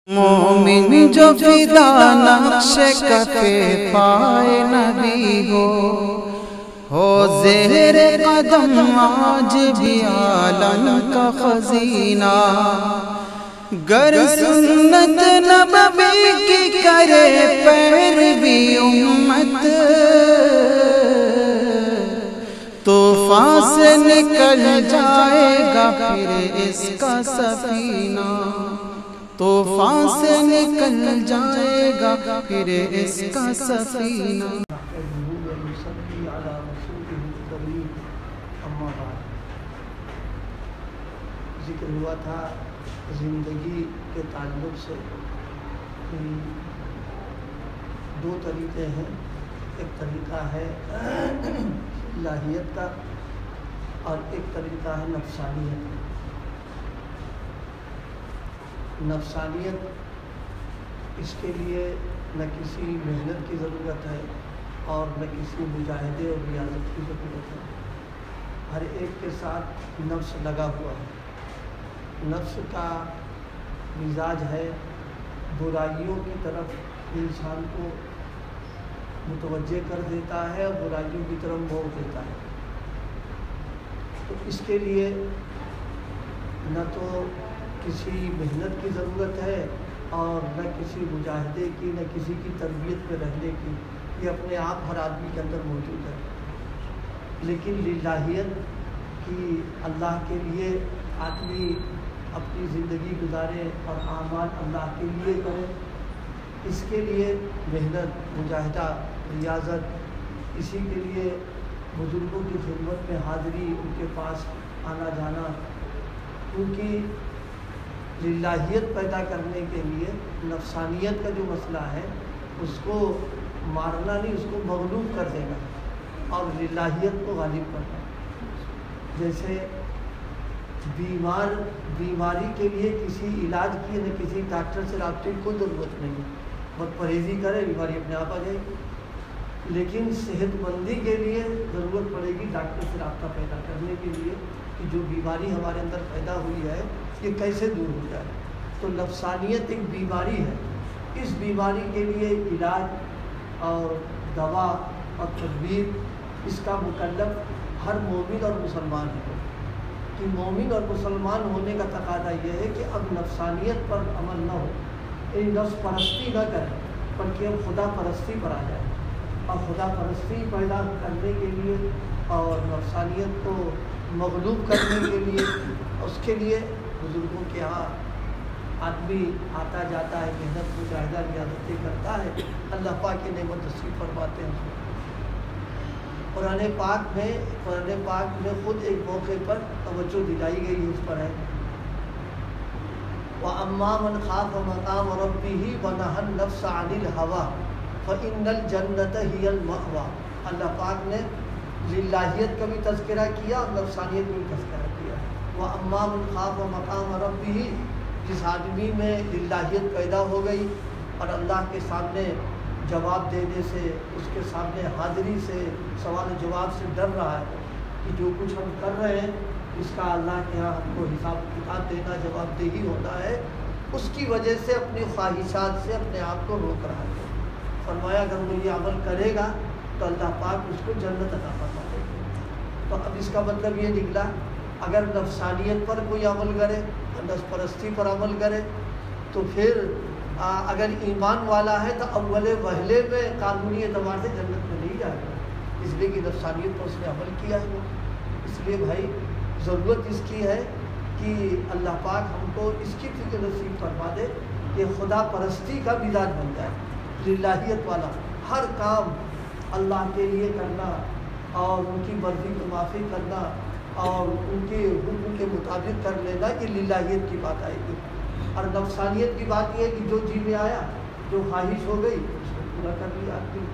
مومن جو فدا نقش کفے پائے نبی ہو زہر قدم آج بھی عالم کا خزینہ، گر سنت نبوی کی کرے پیروی امت، طوفان سے نکل جائے گا پھر اس کا سفینہ، طوفان سے نکل جائے گا پھر اس کا سفینہ۔ ذکر ہوا تھا زندگی کے تعلق سے دو طریقے ہیں، ایک طریقہ ہے الہیت کا اور ایک طریقہ ہے نفسانیت کا۔ نفسانیت، اس کے لیے نہ کسی محنت کی ضرورت ہے اور نہ کسی مجاہدے اور ریاضت کی ضرورت ہے، ہر ایک کے ساتھ نفس لگا ہوا ہے۔ نفس کا مزاج ہے برائیوں کی طرف انسان کو متوجہ کر دیتا ہے اور برائیوں کی طرف موڑ دیتا ہے، تو اس کے لیے نہ تو کسی محنت کی ضرورت ہے اور نہ کسی مجاہدے کی، نہ کسی کی تربیت میں رہنے کی، یہ اپنے آپ ہر آدمی کے اندر موجود ہے۔ لیکن للہیت کی، اللہ کے لیے آدمی اپنی زندگی گزارے اور اعمال اللہ کے لیے کرے، اس کے لیے محنت، مجاہدہ، ریاضت، اسی کے لیے بزرگوں کی خدمت میں حاضری، ان کے پاس آنا جانا، کیونکہ للہیت پیدا کرنے کے لیے نفسانیت کا جو مسئلہ ہے اس کو مارنا نہیں، اس کو مغلوب کر دینا اور للہیت کو غالب کرنا۔ جیسے بیماری کے لیے کسی علاج کی نہ کسی ڈاکٹر سے رابطے کی کوئی ضرورت نہیں ہے، بس پرہیزی کرے بیماری اپنے آپ آ جائے گی۔ لیکن صحت مندی کے لیے ضرورت پڑے گی ڈاکٹر سے رابطہ پیدا کرنے کے لیے کہ جو بیماری ہمارے اندر پیدا ہوئی ہے یہ کیسے دور ہو جائے۔ تو نفسانیت ایک بیماری ہے، اس بیماری کے لیے علاج اور دوا اور تدبیر، اس کا مکلف ہر مومن اور مسلمان ہے۔ کہ مومن اور مسلمان ہونے کا تقاضا یہ ہے کہ اب نفسانیت پر عمل نہ ہو، نفس پرستی نہ کرے، بلکہ اب خدا پرستی پر آ جائے، اور خدا پرستی پیدا کرنے کے لیے اور نفسانیت کو مغلوب کرنے کے لیے، اس کے لیے بزرگوں کے ہاں آدمی آتا جاتا ہے، محنت مجاہدہ ریاضتیں کرتا ہے، اللہ پاک کی نعمت نصیب فرماتے ہیں۔ قرآن پاک میں خود ایک موقع پر توجہ دلائی گئی ہے، اس پر ہے وَأَمَّا مَنْ خَافَ مَقَامَ رَبِّهِ وَنَهَى النَّفْسَ عَنِ الْهَوَىٰ فَإِنَّ الْجَنَّةَ هِيَ الْمَأْوَىٰ۔ اللہ پاک نے للہیت کا بھی تذکرہ کیا اور نفسانیت کا بھی تذکرہ کیا۔ وَأَمَّا مَنْ خَافَ مَقَامَ رَبِّهِ، جس آدمی میں للہیت پیدا ہو گئی اور اللہ کے سامنے جواب دینے سے، اس کے سامنے حاضری سے، سوال و جواب سے ڈر رہا ہے کہ جو کچھ ہم کر رہے ہیں اس کا اللہ کے ہاں ہم کو حساب کتاب دینا، جواب دہی ہونا ہے، اس کی وجہ سے اپنی خواہشات سے اپنے آپ کو روک رہا ہے۔ فرمایا اگر وہ یہ عمل کرے گا تو اللہ پاک اس کو جنت عطا فرما دے گا۔ تو اب اس کا مطلب یہ نکلا، اگر نفسانیت پر کوئی عمل کرے، نفس پرستی پر عمل کرے، تو پھر اگر ایمان والا ہے تو اول وہلے میں قانونی اعتبار سے جنت میں نہیں جائے گا، اس لیے کہ نفسانیت پر اس نے عمل کیا ہے۔ اس لیے بھائی ضرورت اس کی ہے کہ اللہ پاک ہم کو اس کی فکر نصیب فرما دے کہ خدا پرستی کا مزاج بن جائے، للہیت والا، ہر کام اللہ کے لیے کرنا اور ان کی مرضی کو معافی کرنا اور ان کے حکم کے مطابق کر لینا، یہ للہیت کی بات آئے گی۔ اور نفسانیت کی بات یہ ہے کہ جو جی میں آیا، جو خواہش ہو گئی اس کو پورا کر لیا آدمی۔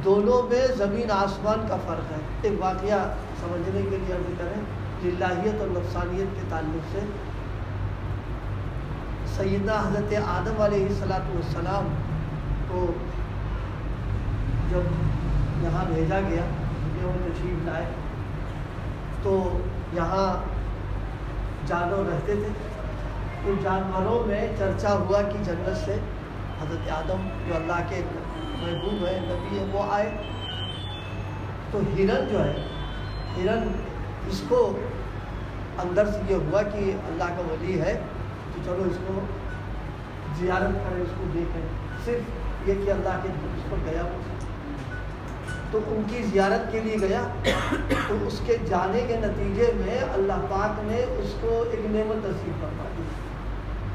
دونوں میں زمین آسمان کا فرق ہے۔ ایک واقعہ سمجھنے کے لیے عرض کریں، للہیت اور نفسانیت کے تعلق سے سیدنا حضرت آدم علیہ السلام کو جب یہاں بھیجا گیا، دنیا میں تشریف لائے، تو یہاں جانور رہتے تھے، تو جانوروں میں چرچا ہوا کہ جنت سے حضرت آدم جو اللہ کے محبوب ہے نبی ہے وہ آئے، تو ہرن جو ہے، ہرن اس کو اندر سے یہ ہوا کہ اللہ کا ولی ہے تو چلو اس کو زیارت کریں، اس کو دیکھیں، صرف یہ کہ اللہ کے اس پر گیا تو ان کی زیارت کے لیے گیا، تو اس کے جانے کے نتیجے میں اللہ پاک نے اس کو ایک نعمت نصیب فرما دی،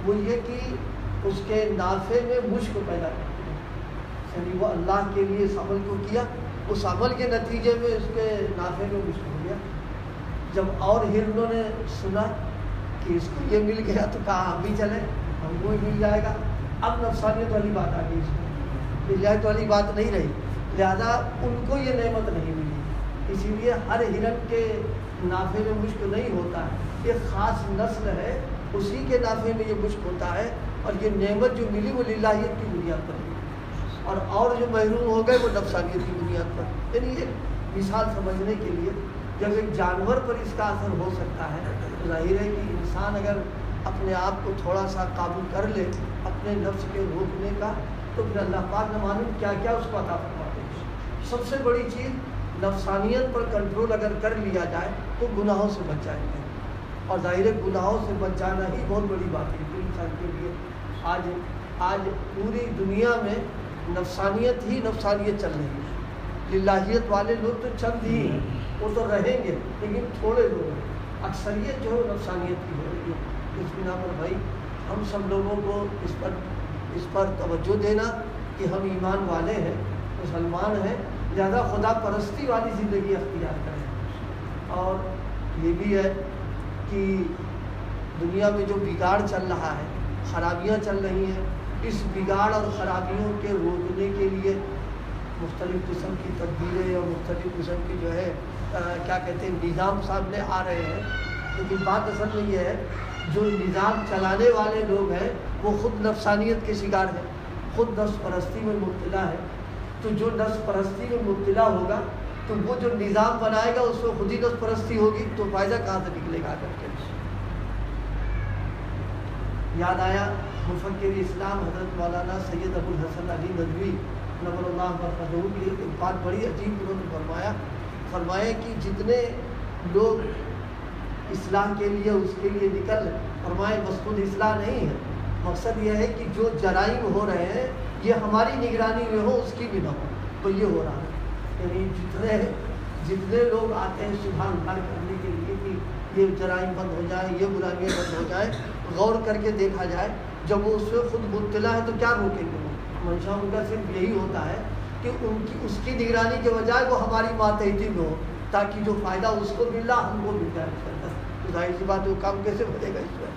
وہ یہ کہ اس کے نافے میں مشک پیدا کر دیا، یعنی وہ اللہ کے لیے اس عمل کو کیا، اس عمل کے نتیجے میں اس کے نافے میں مشک ہو گیا۔ جب اور ہرنوں نے سنا کہ اس کو یہ مل گیا تو کہا ہم بھی چلیں، ہم کو بھی مل جائے گا۔ اب نفسانیت والی بات آ گئی، اس کو ہدایت والی بات نہیں رہی، لہذا ان کو یہ نعمت نہیں ملی۔ اسی لیے ہر ہرن کے نافے میں مشک نہیں ہوتا ہے، ایک خاص نسل ہے اسی کے نافے میں یہ مشک ہوتا ہے، اور یہ نعمت جو ملی وہ للہیت کی بنیاد پر ملی، اور جو محروم ہو گئے وہ نفسانیت کی بنیاد پر۔ یعنی ایک مثال سمجھنے کے لیے جب ایک جانور پر اس کا اثر ہو سکتا ہے تو ظاہر ہے کہ انسان اگر اپنے آپ کو تھوڑا سا قابو کر لے اپنے نفس کے روکنے کا، تو پھر اللہ پاک نہ معلوم کیا کیا اس کو عطا فرماتے ہیں۔ سب سے بڑی چیز نفسانیت پر کنٹرول اگر کر لیا جائے تو گناہوں سے بچ جائیں گے، اور ظاہر گناہوں سے بچ جانا ہی بہت بڑی بات ہے انسان کے لیے۔ آج پوری دنیا میں نفسانیت ہی نفسانیت چل رہی ہے، للہیت والے لوگ تو چند ہی ہیں، وہ تو رہیں گے لیکن تھوڑے لوگ ہیں، اکثریت جو ہے نفسانیت کی ہو رہی ہے۔ اس بنا پر بھائی ہم سب لوگوں کو اس پر توجہ دینا کہ ہم ایمان والے ہیں، مسلمان ہیں، زیادہ خدا پرستی والی زندگی اختیار کریں۔ اور یہ بھی ہے کہ دنیا میں جو بگاڑ چل رہا ہے، خرابیاں چل رہی ہیں، اس بگاڑ اور خرابیوں کے روکنے کے لیے مختلف قسم کی تدبیریں اور مختلف قسم کی جو ہے کیا کہتے ہیں نظام سامنے آ رہے ہیں، لیکن بات اصل میں یہ ہے جو نظام چلانے والے لوگ ہیں وہ خود نفسانیت کے شکار ہیں، خود نفس پرستی میں مبتلا ہے۔ تو جو نفس پرستی میں مبتلا ہوگا تو وہ جو نظام بنائے گا اس میں خود ہی نفس پرستی ہوگی، تو فائدہ کہاں سے نکلے گا کر کے۔ یاد آیا مفکر اسلام حضرت مولانا سید ابو الحسن علی ندوی نور اللہ برکاتہ کی ایک بات بڑی عجیب انہوں نے فرمایا کہ جتنے لوگ اصلاح کے لیے اس کے لیے نکل فرمائے مقصود اصلاح نہیں ہے، مقصد یہ ہے کہ جو جرائم ہو رہے ہیں یہ ہماری نگرانی میں ہو، اس کی بھی نہ ہو، تو یہ ہو رہا ہے۔ یعنی جتنے لوگ آتے ہیں سبحان اللہ کرنے کے لیے کہ یہ جرائم بند ہو جائے، یہ برائیاں بند ہو جائے، غور کر کے دیکھا جائے جب وہ اس سے خود مبتلا ہے تو کیا روکیں گے وہ؟ منشا ان کا صرف یہی ہوتا ہے کہ اس کی نگرانی کے بجائے وہ ہماری ماتحتی میں ہو، تاکہ جو فائدہ اس کو مل رہا ہم کو مل جائے اس کے اندر۔ تو ظاہر سی بات ہے وہ کام کیسے بنے گا اس میں؟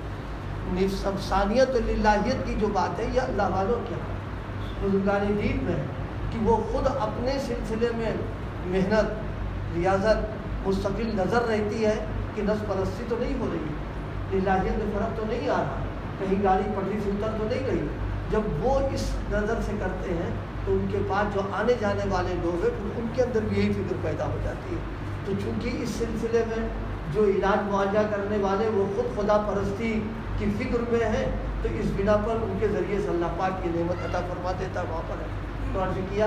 نفسانیت و للہیت کی جو بات ہے یہ اللہ والوں کیا بزرگان دین میں ہے کہ وہ خود اپنے سلسلے میں محنت ریاضت مستقل نظر رہتی ہے کہ نفس پرستی تو نہیں ہو رہی، للہیت میں فرق تو نہیں آ رہا، کہیں گاڑی پٹری سے اتر تو نہیں رہی۔ جب وہ اس نظر سے کرتے ہیں تو ان کے پاس جو آنے جانے والے لوگ ہیں ان کے اندر بھی یہی فکر پیدا ہو جاتی ہے۔ تو چونکہ اس سلسلے میں جو علاج معالجہ کرنے والے وہ خود خدا پرستی کی فکر میں ہیں، تو اس بنا پر ان کے ذریعے سے اللہ پاک کی نعمت عطا فرما دیتا ہے وہاں پر ہے۔ تو عرض کیا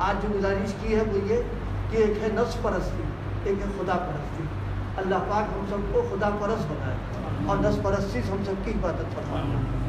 آج جو گزارش کی ہے وہ یہ کہ ایک ہے نفس پرستی، ایک ہے خدا پرستی۔ اللہ پاک ہم سب کو خدا پرست بنائے اور نفس پرستی سے ہم سب کی عبادت فرمائے۔